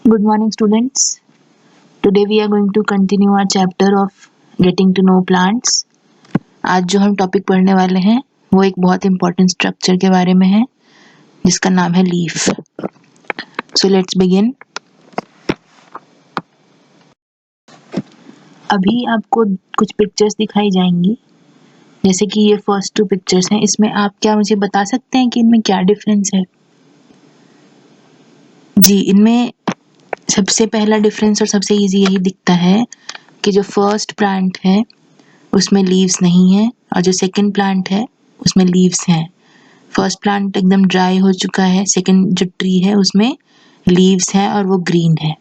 Good morning, students. Today we are going to continue our chapter of getting to know plants. आज जो हम topic पढ़ने वाले हैं वो एक बहुत इम्पोर्टेंट स्ट्रक्चर के बारे में है जिसका नाम है लीफ. So let's begin. अभी आपको कुछ पिक्चर्स दिखाई जाएंगी, जैसे कि ये फर्स्ट 2 पिक्चर्स हैं. इसमें आप क्या मुझे बता सकते हैं कि इनमें क्या डिफरेंस है? जी, इनमें सबसे पहला डिफरेंस और सबसे इजी यही दिखता है कि जो फर्स्ट प्लांट है उसमें लीव्स नहीं है और जो सेकंड प्लांट है उसमें लीव्स हैं. फर्स्ट प्लांट एकदम ड्राई हो चुका है, सेकंड जो ट्री है उसमें लीव्स हैं और वो ग्रीन है.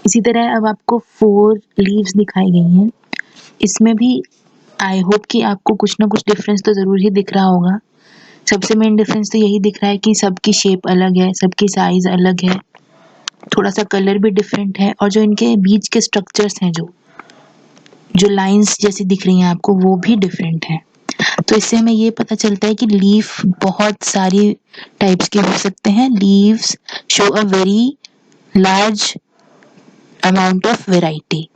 इसी तरह अब आपको 4 लीव्स दिखाई गई हैं. इसमें भी आई होप कि आपको कुछ ना कुछ डिफरेंस तो ज़रूर ही दिख रहा होगा. सबसे मेन डिफरेंस तो यही दिख रहा है कि सबकी शेप अलग है, सबकी साइज अलग है, थोड़ा सा कलर भी डिफरेंट है और जो इनके बीच के स्ट्रक्चर्स हैं जो लाइंस जैसी दिख रही हैं आपको वो भी डिफरेंट है. तो इससे हमें ये पता चलता है कि लीफ बहुत सारी टाइप्स के हो सकते हैं. Leaves show a very large amount of variety.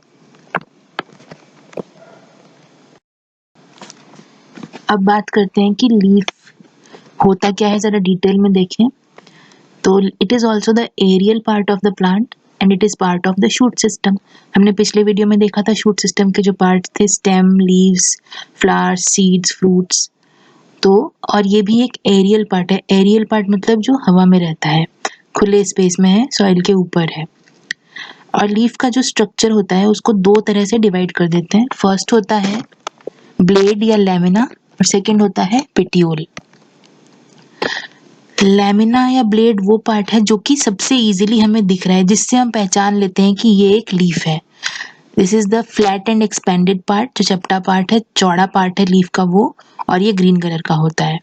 अब बात करते हैं कि लीफ होता क्या है, जरा डिटेल में देखें. तो it is also the aerial part of the plant and it is part of the shoot system. हमने पिछले वीडियो में देखा था शूट सिस्टम के जो पार्ट्स थे, stem, leaves, flowers, seeds, fruits. तो और ये भी एक एरियल पार्ट है. एरियल पार्ट मतलब जो हवा में रहता है, खुले स्पेस में है, सॉइल के ऊपर है. और लीफ का जो स्ट्रक्चर होता है उसको 2 तरह से डिवाइड कर देते हैं. फर्स्ट होता है ब्लेड या लैमिना और सेकेंड होता है पेटियोल. लैमिना या ब्लेड वो पार्ट है जो कि सबसे इजीली हमें दिख रहा है, जिससे हम पहचान लेते हैं कि ये एक लीफ है. This is the flat and expanded part, जो चपटा पार्ट है, चौड़ा पार्ट है लीफ का वो, और ये ग्रीन कलर का होता है.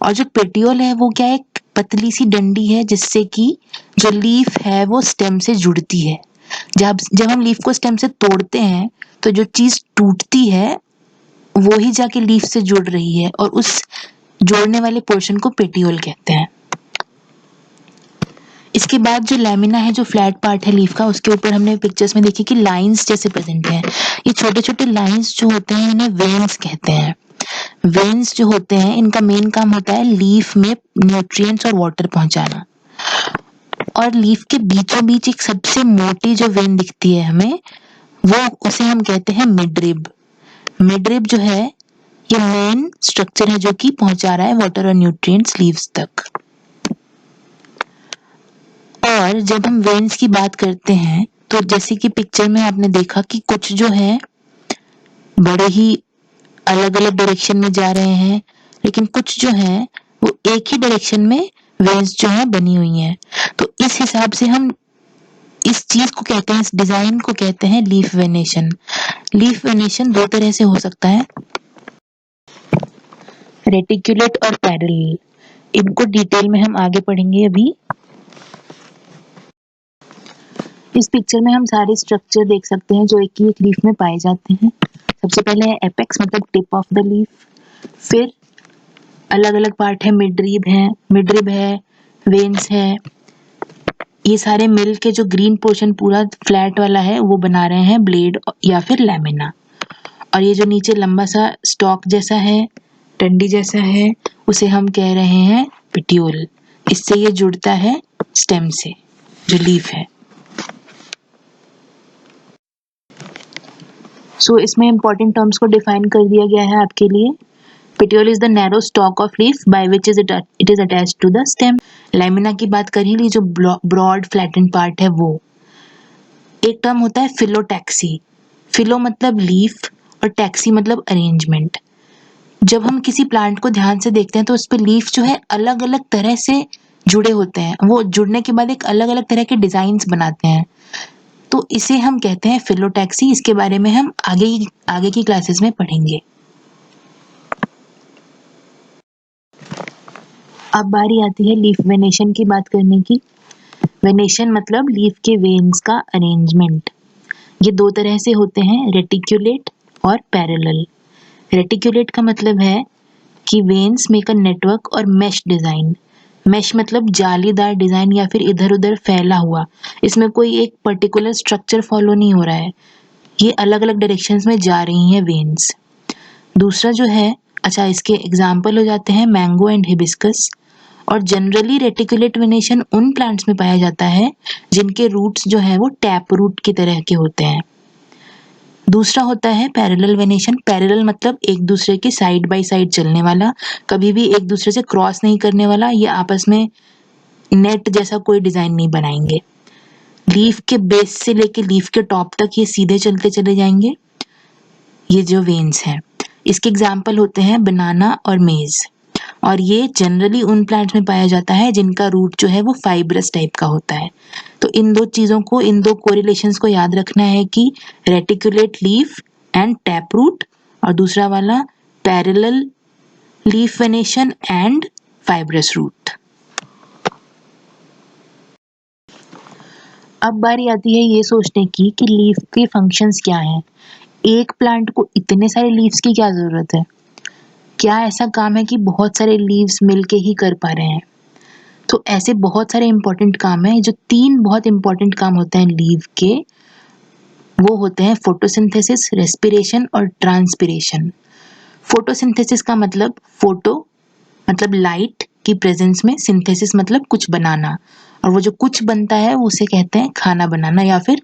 और जो पेटियोल है वो क्या है, एक पतली सी डंडी है जिससे कि जो लीफ है वो स्टेम से जुड़ती है. जब हम लीफ को स्टेम से तोड़ते हैं तो जो चीज टूटती है वो ही जाके लीफ से जुड़ रही है और उस जोड़ने वाले पोर्शन को पेटियोल कहते हैं. इसके बाद जो लैमिना है, जो फ्लैट पार्ट है लीफ का, उसके ऊपर हमने पिक्चर्स में देखी कि लाइंस जैसे प्रेजेंट हैं. ये छोटे छोटे लाइंस जो होते हैं इन्हें वेन्स कहते हैं. वेन्स जो होते हैं इनका मेन काम होता है लीफ में न्यूट्रिएंट्स और वाटर पहुंचाना. और लीफ के बीचों बीच एक सबसे मोटी जो वेन दिखती है हमें, वो उसे हम कहते हैं मिडरिब. मिडरिब जो है ये मेन स्ट्रक्चर है जो कि पहुंचा रहा है वाटर और न्यूट्रिएंट्स लीव्स तक. और जब हम वेन्स की बात करते हैं तो जैसे कि पिक्चर में आपने देखा कि कुछ जो है बड़े ही अलग अलग डायरेक्शन में जा रहे हैं, लेकिन कुछ जो है वो एक ही डायरेक्शन में वेन्स जो है बनी हुई हैं. तो इस हिसाब से हम इस चीज को कहते हैं, इस डिजाइन को कहते हैं लीफ वेनेशन. लीफ वेनेशन 2 तरह से हो सकता है, रेटिकुलेट और पैरेलल. इनको डिटेल में हम आगे पढ़ेंगे. अभी इस पिक्चर में हम सारे स्ट्रक्चर देख सकते हैं जो एक ही एक लीफ में पाए जाते हैं. सबसे पहले है एपेक्स मतलब टिप ऑफ द लीफ. फिर अलग अलग पार्ट है, मिडरिब है, वेन्स है. ये सारे मिल के जो ग्रीन पोर्शन पूरा फ्लैट वाला है वो बना रहे हैं ब्लेड या फिर लैमिना. और ये जो नीचे लंबा सा स्टॉक जैसा है, डंडी जैसा है, उसे हम कह रहे हैं पेटियोल. इससे ये जुड़ता है स्टेम से, जो लीफ है. सो इसमें इंपॉर्टेंट टर्म्स को डिफाइन कर दिया गया है आपके लिए. Petiole is the narrow stalk of leaf by which it is attached to the stem. Lamina की बात कर ही ली, जो ब्रॉड फ्लैटेंड पार्ट है वो. एक टर्म होता है फिलोटैक्सी. फिलो मतलब लीफ और टैक्सी मतलब अरेंजमेंट. जब हम किसी प्लांट को ध्यान से देखते हैं तो उस पर लीफ जो है अलग अलग तरह से जुड़े होते हैं. वो जुड़ने के बाद एक अलग अलग तरह के डिजाइन्स बनाते हैं, तो इसे हम कहते हैं फिलोटैक्सी. इसके बारे में हम आगे की क्लासेस में पढ़ेंगे. अब बारी आती है लीफ वेनेशन की बात करने की. वेनेशन मतलब लीफ के वेन्स का अरेंजमेंट. ये 2 तरह से होते हैं, रेटिकुलेट और पैरेलल. रेटिकुलेट का मतलब है कि वेन्स मेक अ नेटवर्क और मेश डिजाइन. मेश मतलब जालीदार डिजाइन या फिर इधर उधर फैला हुआ, इसमें कोई एक पर्टिकुलर स्ट्रक्चर फॉलो नहीं हो रहा है, ये अलग अलग डायरेक्शंस में जा रही हैं वेन्स। दूसरा जो है, अच्छा इसके एग्जाम्पल हो जाते हैं मैंगो एंड हिबिस्कस। और जनरली रेटिकुलेट वेनेशन उन प्लांट्स में पाया जाता है जिनके रूट्स जो है वो टैप रूट की तरह के होते हैं। दूसरा होता है पैरेलल वेनेशन। पैरेलल मतलब एक दूसरे के साइड बाय साइड चलने वाला, कभी भी एक दूसरे से क्रॉस नहीं करने वाला, ये आपस में नेट जैसा कोई डिजाइन नहीं बनाएंगे। लीफ के बेस से लेके लीफ के टॉप तक ये सीधे चलते चले जाएंगे, ये जो वेन्स हैं। इसके एग्जाम्पल होते हैं बनाना और मेज। और ये जनरली उन प्लांट्स में पाया जाता है जिनका रूट जो है वो फाइब्रस टाइप का होता है। तो इन दो चीजों को, इन दो कोरिलेशंस को याद रखना है कि reticulate leaf and tap root, और दूसरा वाला parallel leaf venation and fibrous root. अब बारी आती है ये सोचने की कि लीफ के फंक्शंस क्या हैं। एक प्लांट को इतने सारे लीव्स की क्या जरूरत है? क्या ऐसा काम है कि बहुत सारे लीव्स मिलके ही कर पा रहे हैं? तो ऐसे बहुत सारे इंपॉर्टेंट काम हैं। जो 3 बहुत इंपॉर्टेंट काम होते हैं लीव के, वो होते हैं फोटोसिंथेसिस, रेस्पिरेशन और ट्रांसपिरेशन। फोटोसिंथेसिस का मतलब फोटो मतलब लाइट की प्रेजेंस में, सिंथेसिस मतलब कुछ बनाना, और वो जो कुछ बनता है वो उसे कहते हैं खाना बनाना या फिर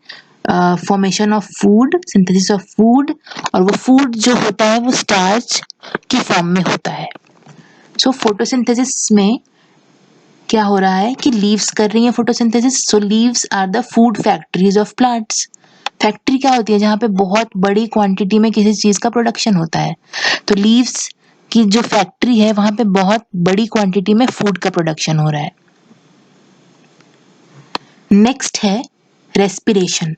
formation of food, synthesis of food. और वो फूड जो होता है वो स्टार्च की फॉर्म में होता है। सो फोटोसिंथेसिस में क्या हो रहा है कि लीव्स कर रही हैं photosynthesis. So leaves are the food factories of plants. Factory क्या होती है? जहाँ पे बहुत बड़ी क्वांटिटी में किसी चीज का प्रोडक्शन होता है। तो लीव्स की जो फैक्ट्री है वहां पे बहुत बड़ी क्वांटिटी में फूड का प्रोडक्शन हो रहा है। नेक्स्ट है रेस्पिरेशन।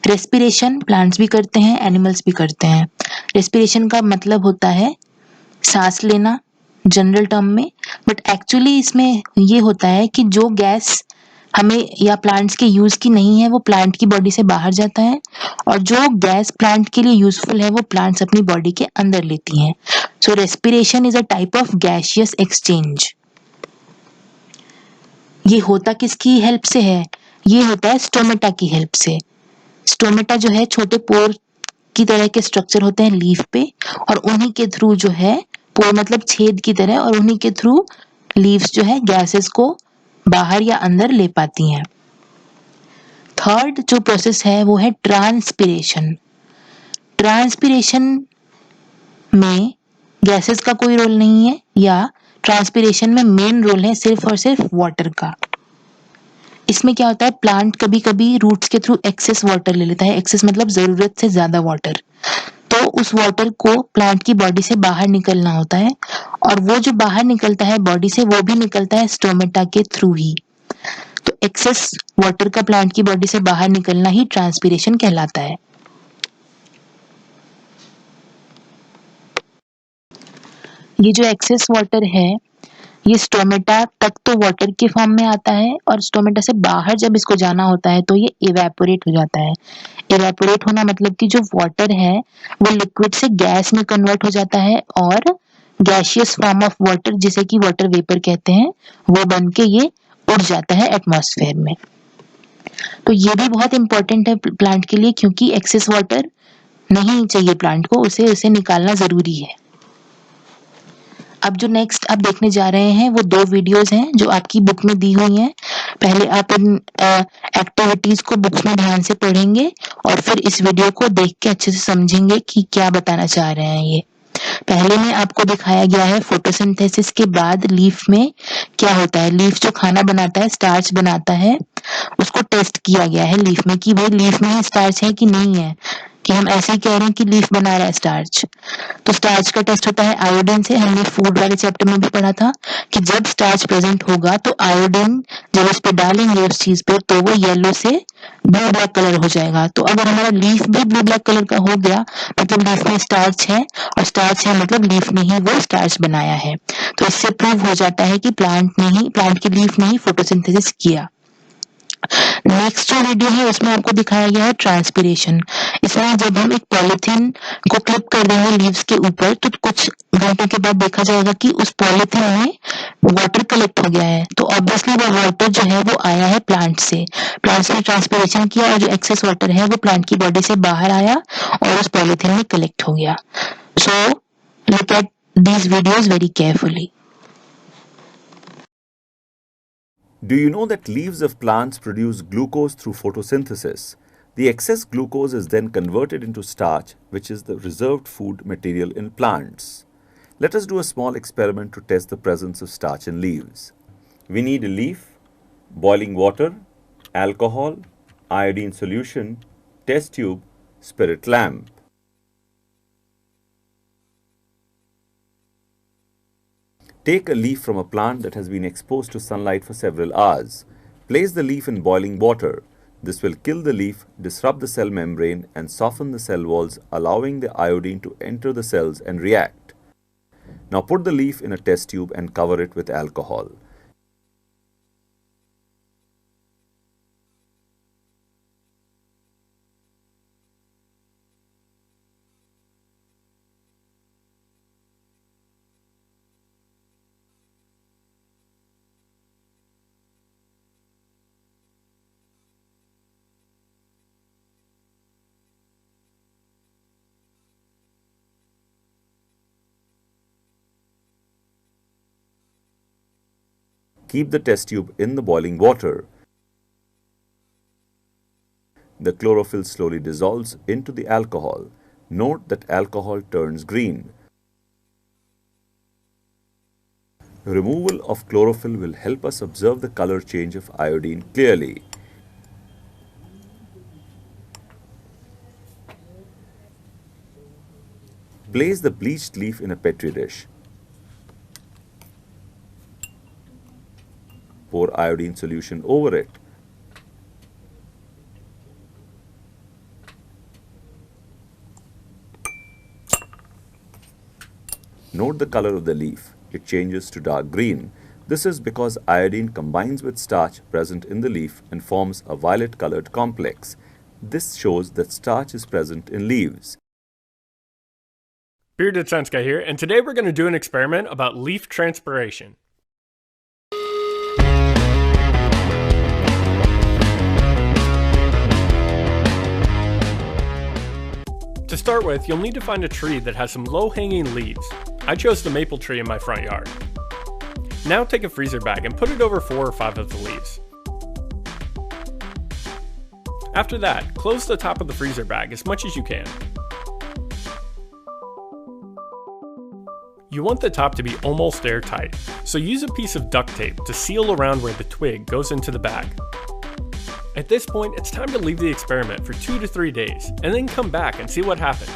रेस्पिरेशन प्लांट्स भी करते हैं, एनिमल्स भी करते हैं। रेस्पिरेशन का मतलब होता है सांस लेना जनरल टर्म में, बट एक्चुअली इसमें ये होता है कि जो गैस हमें या प्लांट्स के यूज की नहीं है वो प्लांट की बॉडी से बाहर जाता है, और जो गैस प्लांट के लिए यूजफुल है वो प्लांट्स अपनी बॉडी के अंदर लेती हैं। So respiration is a type of gaseous exchange. ये होता किसकी हेल्प से है? ये होता है स्टोमेटा की हेल्प से। स्टोमेटा जो है छोटे पोर की तरह के स्ट्रक्चर होते हैं लीफ पे, और उन्हीं के थ्रू जो है, पोर मतलब छेद की तरह, और उन्हीं के थ्रू लीव्स जो है गैसेस को बाहर या अंदर ले पाती हैं। थर्ड जो प्रोसेस है वो है ट्रांसपिरेशन। ट्रांसपिरेशन में गैसेस का कोई रोल नहीं है, या ट्रांसपिरेशन में मेन रोल है सिर्फ और सिर्फ वाटर का। इसमें क्या होता है, प्लांट कभी कभी रूट्स के थ्रू एक्सेस वाटर ले लेता है। एक्सेस मतलब जरूरत से ज्यादा वाटर। तो उस वाटर को प्लांट की बॉडी से बाहर निकलना होता है, और वो जो बाहर निकलता है बॉडी से वो भी निकलता है स्टोमेटा के थ्रू ही। तो एक्सेस वाटर का प्लांट की बॉडी से बाहर निकलना ही ट्रांसपिरेशन कहलाता है। ये जो एक्सेस वाटर है ये स्टोमेटा तक तो वाटर के फॉर्म में आता है, और स्टोमेटा से बाहर जब इसको जाना होता है तो ये इवेपोरेट हो जाता है। इवेपोरेट होना मतलब कि जो वाटर है वो लिक्विड से गैस में कन्वर्ट हो जाता है, और गैसियस फॉर्म ऑफ वाटर जिसे कि वाटर वेपर कहते हैं वो बन के ये उड़ जाता है एटमॉस्फेयर में। तो ये भी बहुत इंपॉर्टेंट है प्लांट के लिए, क्योंकि एक्सेस वाटर नहीं चाहिए प्लांट को, उसे निकालना जरूरी है। अब जो नेक्स्ट आप देखने जा रहे हैं वो 2 वीडियोस हैं जो आपकी बुक में दी हुई हैं। पहले आप इन एक्टिविटीज को बुक्स में ध्यान से पढ़ेंगे, और फिर इस वीडियो को देख के अच्छे से समझेंगे कि क्या बताना चाह रहे हैं ये। पहले में आपको दिखाया गया है फोटोसिंथेसिस के बाद लीफ में क्या होता है। लीफ जो खाना बनाता है, स्टार्च बनाता है, उसको टेस्ट किया गया है लीफ में कि भाई लीफ में स्टार्च है कि नहीं है, कि हम ऐसे ही कह रहे हैं कि लीफ बना रहा है स्टार्च। तो स्टार्च का टेस्ट होता है आयोडीन से। हमने फूड वाले चैप्टर में भी पढ़ा था कि जब स्टार्च प्रेजेंट होगा तो आयोडीन जब इस पे डालेंगे उस चीज पे तो वो येलो से ब्लू ब्लैक कलर हो जाएगा। तो अगर हमारा लीफ भी ब्लू ब्लैक कलर का हो गया मतलब लीफ में स्टार्च है, और स्टार्च है मतलब लीफ ने ही वो स्टार्च बनाया है। तो इससे प्रूव हो जाता है कि प्लांट की लीफ ने ही फोटोसिंथेसिस किया। नेक्स्ट जो वीडियो है उसमें आपको दिखाया गया है ट्रांसपिरेशन। इसमें जब हम एक पॉलीथीन को क्लिप कर देंगे लीव्स के ऊपर तो कुछ घंटों के बाद देखा जाएगा कि उस पॉलीथीन में वाटर कलेक्ट हो गया है। तो ऑब्वियसली वो वाटर जो है वो आया है प्लांट से। प्लांट्स ने ट्रांसपिरेशन किया और जो एक्सेस वाटर है वो प्लांट की बॉडी से बाहर आया और उस पॉलीथीन में कलेक्ट हो गया। So look at these videos very carefully. Do you know that leaves of plants produce glucose through photosynthesis? The excess glucose is then converted into starch, which is the reserved food material in plants. Let us do a small experiment to test the presence of starch in leaves. We need a leaf, boiling water, alcohol, iodine solution, test tube, spirit lamp. Take a leaf from a plant that has been exposed to sunlight for several hours. Place the leaf in boiling water. This will kill the leaf, disrupt the cell membrane, and soften the cell walls, allowing the iodine to enter the cells and react. Now put the leaf in a test tube and cover it with alcohol. Keep the test tube in the boiling water. The chlorophyll slowly dissolves into the alcohol. Note that alcohol turns green. Removal of chlorophyll will help us observe the color change of iodine clearly. Place the bleached leaf in a petri dish. Pour iodine solution over it. Note the color of the leaf. It changes to dark green. This is because iodine combines with starch present in the leaf and forms a violet-colored complex. This shows that starch is present in leaves. Bearded Science Guy here, and today we're going to do an experiment about leaf transpiration. To start with, you'll need to find a tree that has some low-hanging leaves. I chose the maple tree in my front yard. Now take a freezer bag and put it over 4 or 5 of the leaves. After that, close the top of the freezer bag as much as you can. You want the top to be almost airtight, so use a piece of duct tape to seal around where the twig goes into the bag. At this point, it's time to leave the experiment for 2 to 3 days, and then come back and see what happened.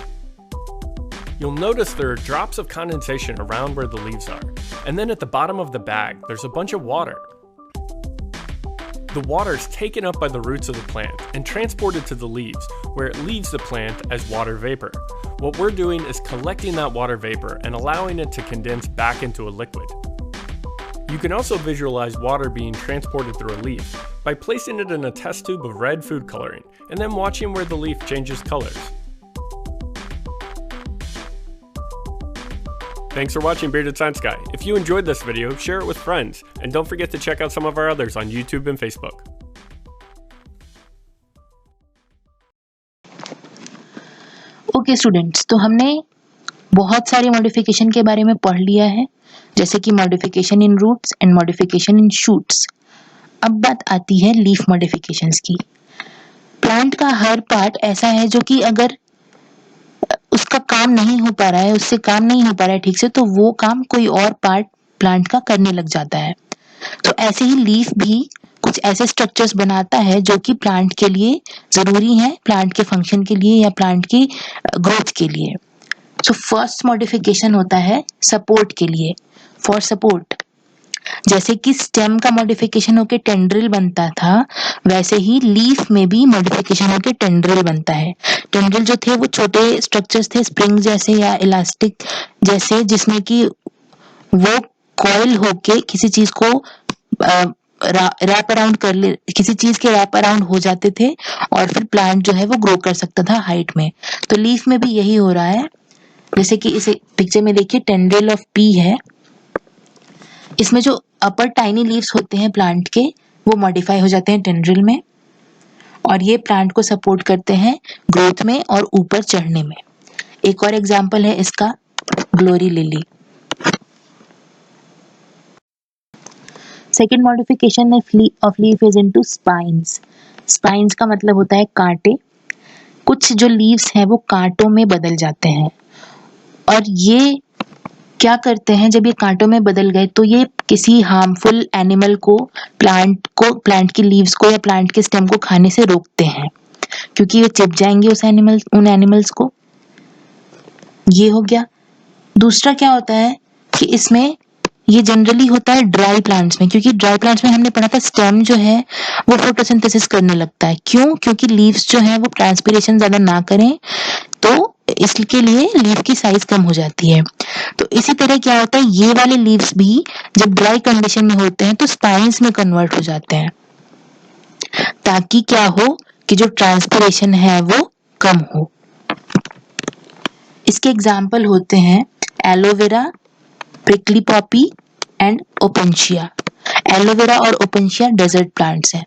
You'll notice there are drops of condensation around where the leaves are, and then at the bottom of the bag, there's a bunch of water. The water is taken up by the roots of the plant and transported to the leaves, where it leaves the plant as water vapor. What we're doing is collecting that water vapor and allowing it to condense back into a liquid. You can also visualize water being transported through a leaf by placing it in a test tube of red food coloring and then watching where the leaf changes colors. Thanks for watching Bearded Science Guy. If you enjoyed this video, share it with friends, and don't forget to check out some of our others on YouTube and Facebook. Okay students, तो हमने बहुत सारे modification के बारे में पढ़ लिया है, जैसे कि modification in roots and modification in shoots. अब बात आती है लीफ मॉडिफिकेशंस की। प्लांट का हर पार्ट ऐसा है जो कि अगर उसका काम नहीं हो पा रहा है, उससे काम नहीं हो पा रहा है ठीक से, तो वो काम कोई और पार्ट प्लांट का करने लग जाता है। तो ऐसे ही लीफ भी कुछ ऐसे स्ट्रक्चर्स बनाता है जो कि प्लांट के लिए जरूरी है, प्लांट के फंक्शन के लिए या प्लांट की ग्रोथ के लिए। सो फर्स्ट मॉडिफिकेशन होता है सपोर्ट के लिए, फॉर सपोर्ट। जैसे कि स्टेम का मॉडिफिकेशन होके टेंड्रिल बनता था, वैसे ही लीफ में भी मॉडिफिकेशन होके टेंड्रिल बनता है। टेंड्रिल जो थे वो छोटे स्ट्रक्चर्स थे, स्प्रिंग जैसे या इलास्टिक जैसे, जिसमें कि वो कॉइल होके किसी चीज को रैप अराउंड कर ले, किसी चीज के रैप अराउंड हो जाते थे और फिर प्लांट जो है वो ग्रो कर सकता था हाइट में। तो लीफ में भी यही हो रहा है। जैसे कि इसे पिक्चर में देखिए, टेंड्रिल ऑफ पी है। इसमें जो अपर टाइनी लीव्स होते हैं प्लांट के, वो मॉडिफाई हो जाते हैं टेंड्रिल में, और ये प्लांट को सपोर्ट करते हैं ग्रोथ में और ऊपर चढ़ने में। एक और एग्जांपल है इसका, glory lily. Second modification of leaf is into spines. Spines का मतलब होता है कांटे। कुछ जो लीव्स हैं वो कांटों में बदल जाते हैं, और ये क्या करते हैं, जब ये कांटों में बदल गए तो ये किसी हार्मफुल एनिमल को प्लांट की लीव्स को या प्लांट के स्टेम को खाने से रोकते हैं, क्योंकि ये चिप जाएंगे उन एनिमल्स को। ये हो गया। दूसरा क्या होता है कि इसमें ये जनरली होता है ड्राई प्लांट्स में, क्योंकि ड्राई प्लांट्स में हमने पढ़ा था स्टेम जो है वो फोटोसिंथेसिस करने लगता है। क्यों? क्योंकि लीव्स जो है वो ट्रांसपिरेशन ज्यादा ना करें, तो इसके लिए लीफ की साइज कम हो जाती है। तो इसी तरह क्या होता है, ये वाले लीव्स भी जब ड्राई कंडीशन में होते हैं तो स्पाइन्स में कन्वर्ट हो जाते हैं, ताकि क्या हो कि जो ट्रांसपिरेशन है वो कम हो। इसके एग्जाम्पल होते हैं aloe vera, prickly poppy and opuntia. Aloe vera और ओपेंशिया डेजर्ट प्लांट्स हैं।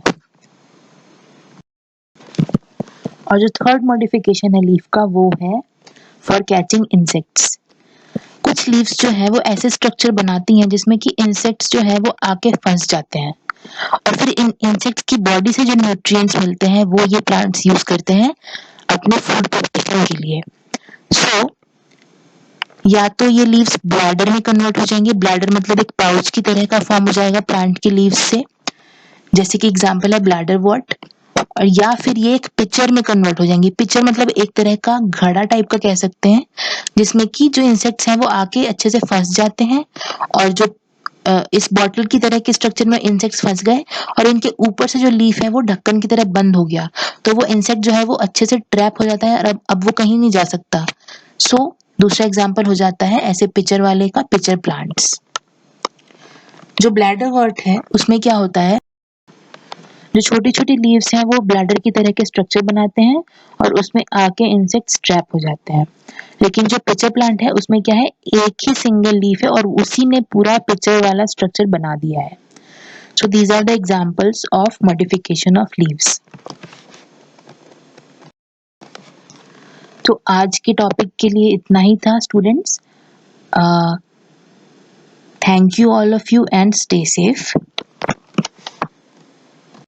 और जो थर्ड मॉडिफिकेशन है लीफ का, वो है फॉर कैचिंग इंसेक्ट्स। कुछ लीव्स जो है वो ऐसे स्ट्रक्चर बनाती हैं जिसमें कि इंसेक्ट्स जो है वो आके फंस जाते हैं, और फिर इन इंसेक्ट्स की बॉडी से जो न्यूट्रिएंट्स मिलते हैं वो ये प्लांट्स यूज करते हैं अपने फूड प्रोडक्शन के लिए। सो या तो ये लीव्स ब्लैडर में कन्वर्ट हो जाएंगे, ब्लैडर मतलब एक पाउच की तरह का फॉर्म हो जाएगा प्लांट की लीव्स से, जैसे कि एग्जांपल है ब्लैडर वॉट। और या फिर ये एक पिक्चर में कन्वर्ट हो जाएंगी। पिक्चर मतलब एक तरह का घड़ा टाइप का कह सकते हैं, जिसमें कि जो इंसेक्ट्स हैं वो आके अच्छे से फंस जाते हैं, और जो इस बॉटल की तरह के स्ट्रक्चर में इंसेक्ट्स फंस गए और इनके ऊपर से जो लीफ है वो ढक्कन की तरह बंद हो गया, तो वो इंसेक्ट जो है वो अच्छे से ट्रैप हो जाता है और अब वो कहीं नहीं जा सकता। सो दूसरा एग्जाम्पल हो जाता है ऐसे पिक्चर वाले का, पिक्चर प्लांट्स। जो ब्लैडर वर्ट है उसमें क्या होता है, जो छोटी छोटी लीव्स हैं वो ब्लैडर की तरह के स्ट्रक्चर बनाते हैं और उसमें आके इंसेक्ट्स ट्रैप हो जाते हैं। लेकिन जो पिक्चर प्लांट है उसमें क्या है, एक ही सिंगल लीफ है और उसी ने पूरा पिक्चर वाला स्ट्रक्चर बना दिया है। So these are the examples of modification of leaves. तो आज के टॉपिक के लिए इतना ही था students. Thank you all of you and stay safe.